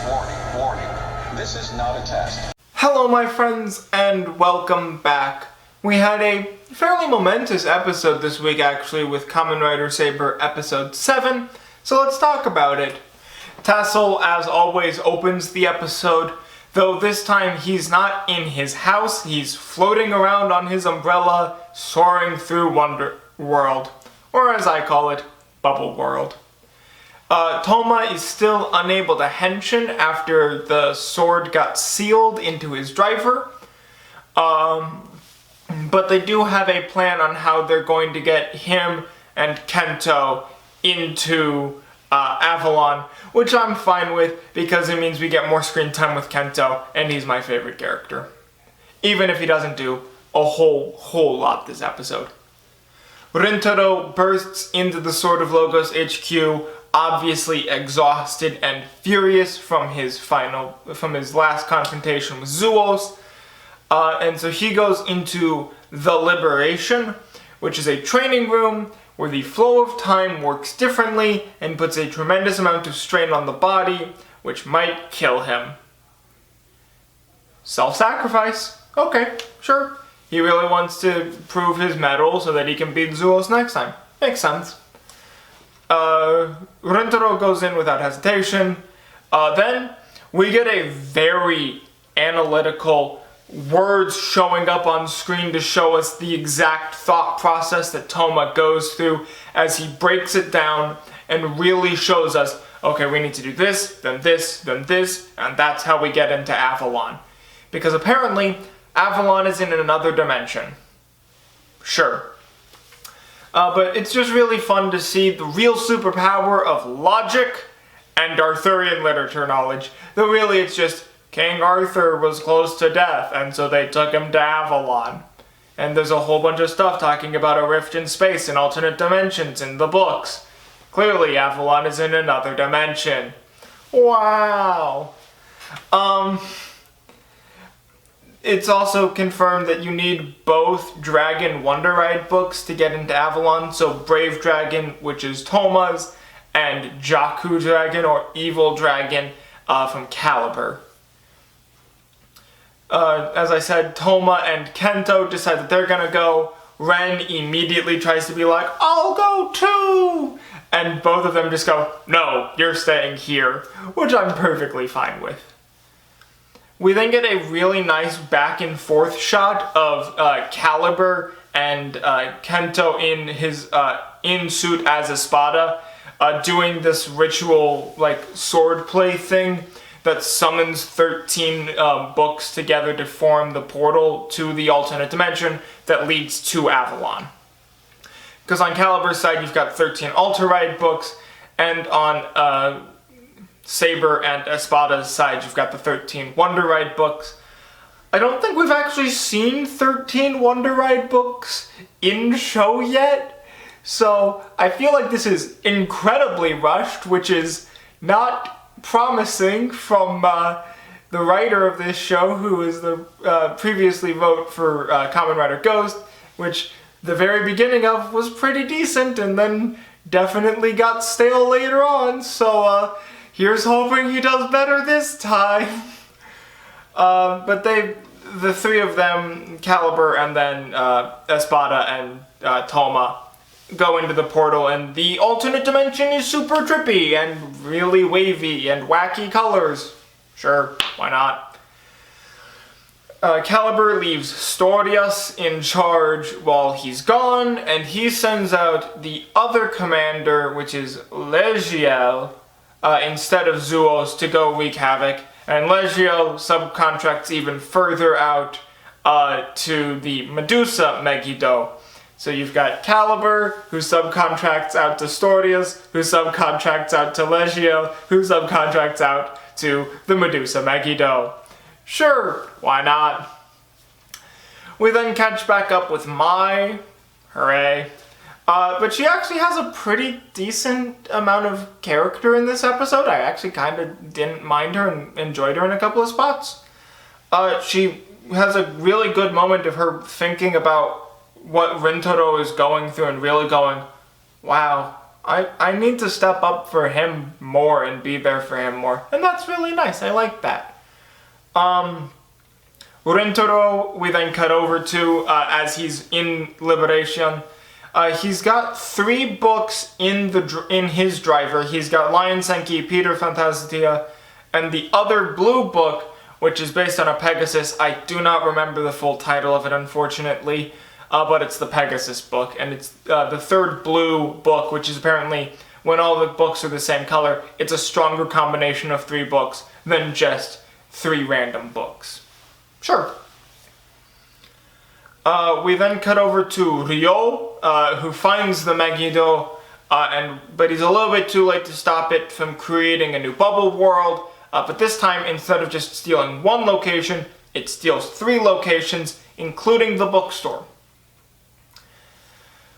Warning, warning. This is not a test. Hello my friends, and welcome back. We had a fairly momentous episode this week actually with Kamen Rider Saber episode 7, so let's talk about it. Tassel, as always, opens the episode, though this time he's not in his house, he's floating around on his umbrella, soaring through Wonder World, or as I call it, Bubble World. Toma is still unable to henshin after the sword got sealed into his driver, but they do have a plan on how they're going to get him and Kento into Avalon, which I'm fine with because it means we get more screen time with Kento, and he's my favorite character. Even if he doesn't do a whole lot this episode. Rintaro bursts into the Sword of Logos HQ, obviously exhausted and furious from his last confrontation with Zuos, and so he goes into the Liberation, which is a training room where the flow of time works differently and puts a tremendous amount of strain on the body, which might kill him. Self-sacrifice. Okay, sure. He really wants to prove his mettle so that he can beat Zuos next time. Makes sense. Rintaro goes in without hesitation. Then we get a very analytical words showing up on screen to show us the exact thought process that Toma goes through as he breaks it down and really shows us, okay, we need to do this, then this, then this, and that's how we get into Avalon. Because apparently, Avalon is in another dimension. Sure. But it's just really fun to see the real superpower of logic and Arthurian literature knowledge. Though really it's just King Arthur was close to death, and so they took him to Avalon. And there's a whole bunch of stuff talking about a rift in space and alternate dimensions in the books. Clearly Avalon is in another dimension. Wow. It's also confirmed that you need both Dragon Wonder Ride books to get into Avalon, so Brave Dragon, which is Toma's, and Jaku Dragon, or Evil Dragon, from Caliber. As I said, Toma and Kento decide that they're gonna go. Ren immediately tries to be like, I'll go too! And both of them just go, no, you're staying here, which I'm perfectly fine with. We then get a really nice back and forth shot of Caliber and Kento in his in-suit as Espada, doing this ritual like sword play thing that summons 13 books together to form the portal to the alternate dimension that leads to Avalon. Because on Caliber's side you've got 13 Alter Ride books, and on Saber and Espada's side, you've got the 13 Wonder Ride books. I don't think we've actually seen 13 Wonder Ride books in show yet, so I feel like this is incredibly rushed, which is not promising from the writer of this show, who is the previously wrote for Kamen Rider Ghost, which the very beginning of was pretty decent and then definitely got stale later on, so here's hoping he does better this time. But the three of them, Caliber and then Espada and Toma, go into the portal, and the alternate dimension is super trippy and really wavy and wacky colors. Sure, why not? Caliber leaves Storius in charge while he's gone, and he sends out the other commander, which is Legiel, instead of Zuos, to go wreak havoc, and Legiel subcontracts even further out to the Medusa Megiddo. So you've got Caliber, who subcontracts out to Storius, who subcontracts out to Legiel, who subcontracts out to the Medusa Megiddo. Sure, why not? We then catch back up with Mai. Hooray. But she actually has a pretty decent amount of character in this episode. I actually kind of didn't mind her and enjoyed her in a couple of spots. She has a really good moment of her thinking about what Rintaro is going through and really going, wow, I need to step up for him more and be there for him more. And that's really nice. I like that. Rentaro, we then cut over to as he's in Liberation. He's got 3 books in his driver. He's got Lion Senki, Peter Fantasia, and the other blue book, which is based on a Pegasus. I do not remember the full title of it, unfortunately, but it's the Pegasus book, and it's the 3rd blue book, which is apparently, when all the books are the same color, it's a stronger combination of 3 books than just 3 random books. Sure. We then cut over to Ryo, who finds the Megiddo, but he's a little bit too late to stop it from creating a new bubble world. But this time, instead of just stealing 1 location, it steals 3 locations, including the bookstore.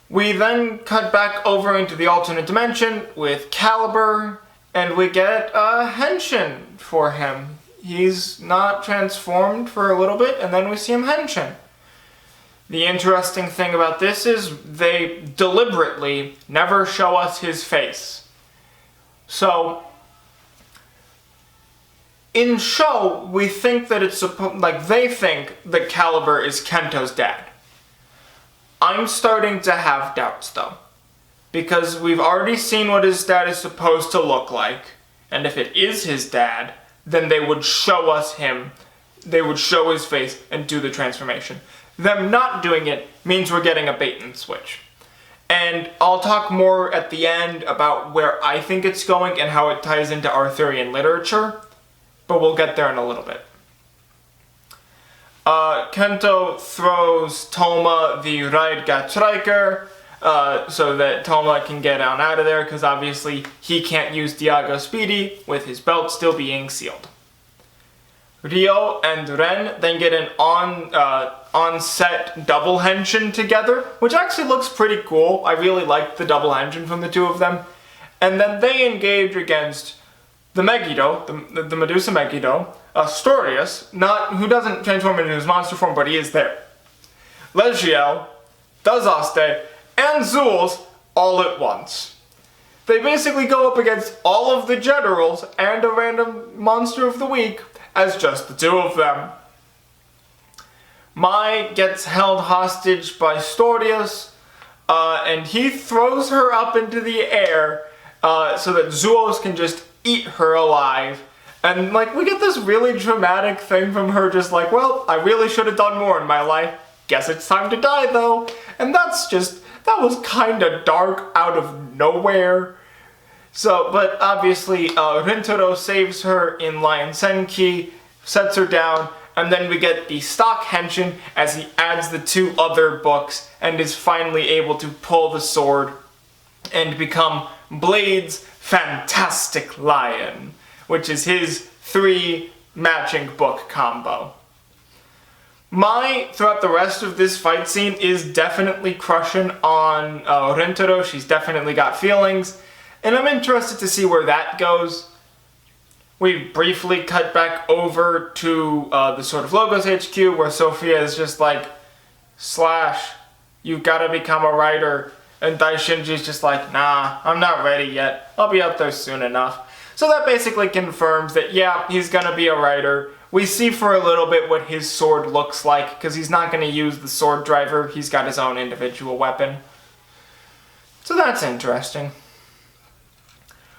We then cut back over into the alternate dimension with Caliber, and we get a henshin for him. He's not transformed for a little bit, and then we see him henshin. The interesting thing about this is they deliberately never show us his face. So, in show, we think that it's they think that Caliber is Kento's dad. I'm starting to have doubts though, because we've already seen what his dad is supposed to look like, and if it is his dad, then they would show us him, they would show his face and do the transformation. Them not doing it means we're getting a bait and switch. And I'll talk more at the end about where I think it's going and how it ties into Arthurian literature, but we'll get there in a little bit. Kento throws Toma the Raidgat Striker so that Toma can get on out of there, because obviously he can't use Diago Speedy with his belt still being sealed. Ryo and Ren then get an on-set double henshin together, which actually looks pretty cool. I really liked the double henshin from the 2 of them. And then they engage against the Megiddo, the Medusa Megiddo, Astorius, who doesn't transform into his monster form, but he is there. Legiel, Dazaste, and Zulz all at once. They basically go up against all of the generals and a random monster of the week as just the 2 of them. Mai gets held hostage by Storius, and he throws her up into the air so that Zuos can just eat her alive. And we get this really dramatic thing from her, just well, I really should have done more in my life. Guess it's time to die though. And that was kinda dark out of nowhere. So, but obviously, Rintaro saves her in Lion Senki, sets her down, and then we get the stock henshin as he adds the 2 other books and is finally able to pull the sword and become Blade's Fantastic Lion, which is his 3 matching book combo. Mai, throughout the rest of this fight scene, is definitely crushing on Rintaro. She's definitely got feelings, and I'm interested to see where that goes. We briefly cut back over to the Sword of Logos HQ, where Sophia is just Slash, you've got to become a writer. And Daishinji's just nah, I'm not ready yet. I'll be out there soon enough. So that basically confirms that, yeah, he's gonna be a writer. We see for a little bit what his sword looks like, because he's not gonna use the sword driver. He's got his own individual weapon. So that's interesting.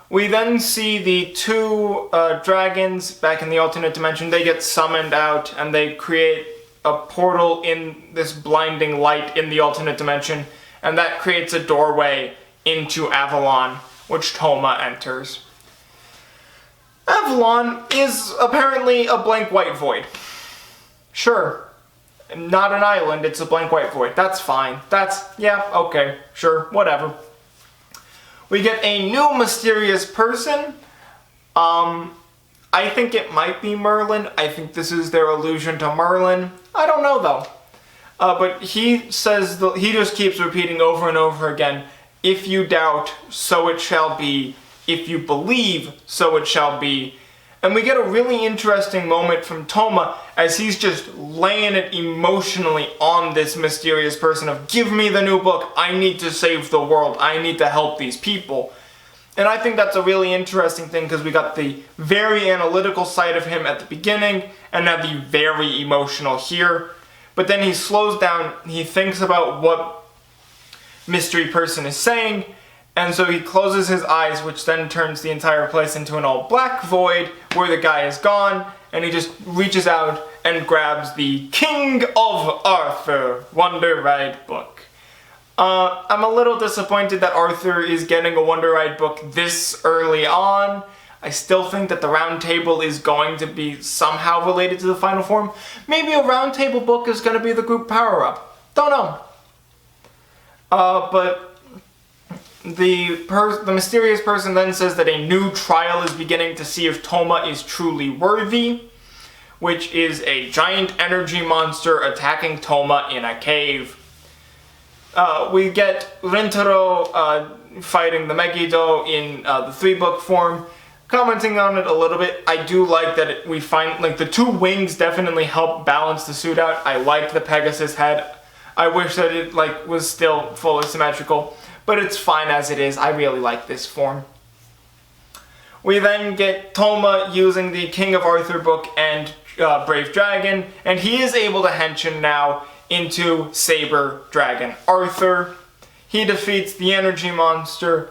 We then see the 2 dragons back in the alternate dimension. They get summoned out, and they create a portal in this blinding light in the alternate dimension, and that creates a doorway into Avalon, which Toma enters. Avalon is apparently a blank white void. Sure. Not an island, it's a blank white void. That's fine. Yeah, okay, sure, whatever. We get a new mysterious person. I think it might be Merlin. I think this is their allusion to Merlin. I don't know though. But he says, he just keeps repeating over and over again, if you doubt, so it shall be. If you believe, so it shall be. And we get a really interesting moment from Toma as he's just laying it emotionally on this mysterious person of, give me the new book, I need to save the world, I need to help these people. And I think that's a really interesting thing because we got the very analytical side of him at the beginning and now the very emotional here. But then he slows down, he thinks about what mystery person is saying, and so he closes his eyes, which then turns the entire place into an all black void where the guy is gone, and he just reaches out and grabs the King of Arthur Wonder Ride book. I'm a little disappointed that Arthur is getting a Wonder Ride book this early on. I still think that the Round Table is going to be somehow related to the final form. Maybe a Round Table book is going to be the group power-up. Don't know. But the mysterious person then says that a new trial is beginning to see if Toma is truly worthy, which is a giant energy monster attacking Toma in a cave. We get Rintaro fighting the Megiddo in the 3-book form. Commenting on it a little bit, I do like that we find, like, the 2 wings definitely help balance the suit out. I like the Pegasus head. I wish that it, like, was still fully symmetrical. But it's fine as it is. I really like this form. We then get Toma using the King of Arthur book and Brave Dragon, and he is able to henshin now into Saber Dragon Arthur. He defeats the energy monster,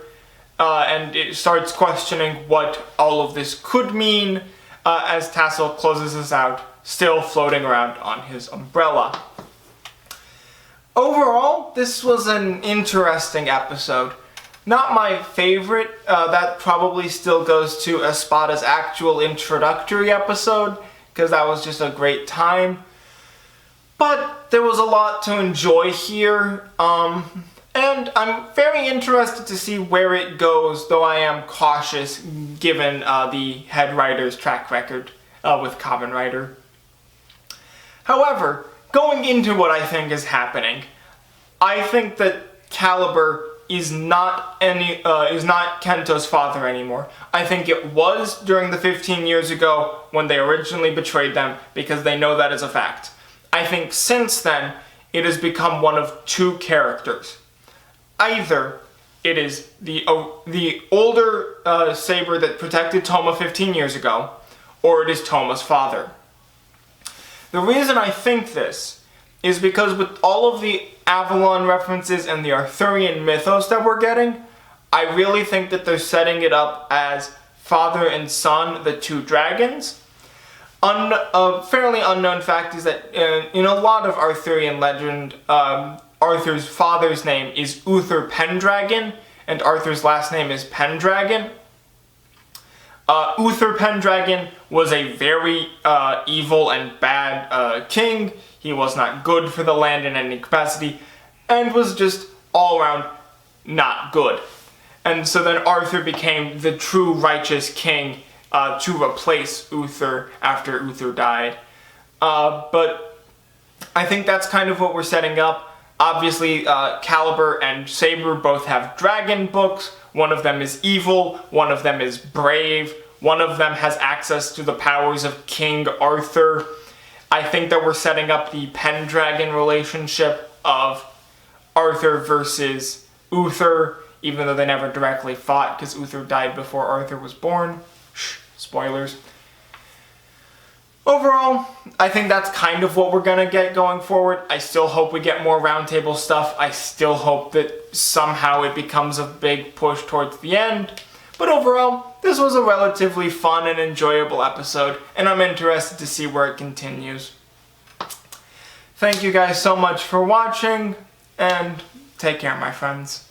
and it starts questioning what all of this could mean as Tassel closes us out, still floating around on his umbrella. Overall, this was an interesting episode. Not my favorite. That probably still goes to Espada's actual introductory episode, because that was just a great time. But there was a lot to enjoy here, and I'm very interested to see where it goes, though I am cautious given the head writer's track record with Kamen Rider. However, going into what I think is happening, I think that Caliber is not Kento's father anymore. I think it was during the 15 years ago when they originally betrayed them, because they know that is a fact. I think since then, it has become one of 2 characters. Either it is the older Saber that protected Toma 15 years ago, or it is Toma's father. The reason I think this is because with all of the Avalon references and the Arthurian mythos that we're getting, I really think that they're setting it up as father and son, the 2 dragons. A fairly unknown fact is that in a lot of Arthurian legend, Arthur's father's name is Uther Pendragon, and Arthur's last name is Pendragon. Uther Pendragon was a very evil and bad king. He was not good for the land in any capacity, and was just all around not good. And so then Arthur became the true righteous king to replace Uther after Uther died. But I think that's kind of what we're setting up. Obviously, Caliber and Saber both have dragon books. One of them is evil, one of them is brave, one of them has access to the powers of King Arthur. I think that we're setting up the Pendragon relationship of Arthur versus Uther, even though they never directly fought because Uther died before Arthur was born. Spoilers. Overall, I think that's kind of what we're going to get going forward. I still hope we get more roundtable stuff. I still hope that somehow it becomes a big push towards the end. But overall, this was a relatively fun and enjoyable episode, and I'm interested to see where it continues. Thank you guys so much for watching, and take care, my friends.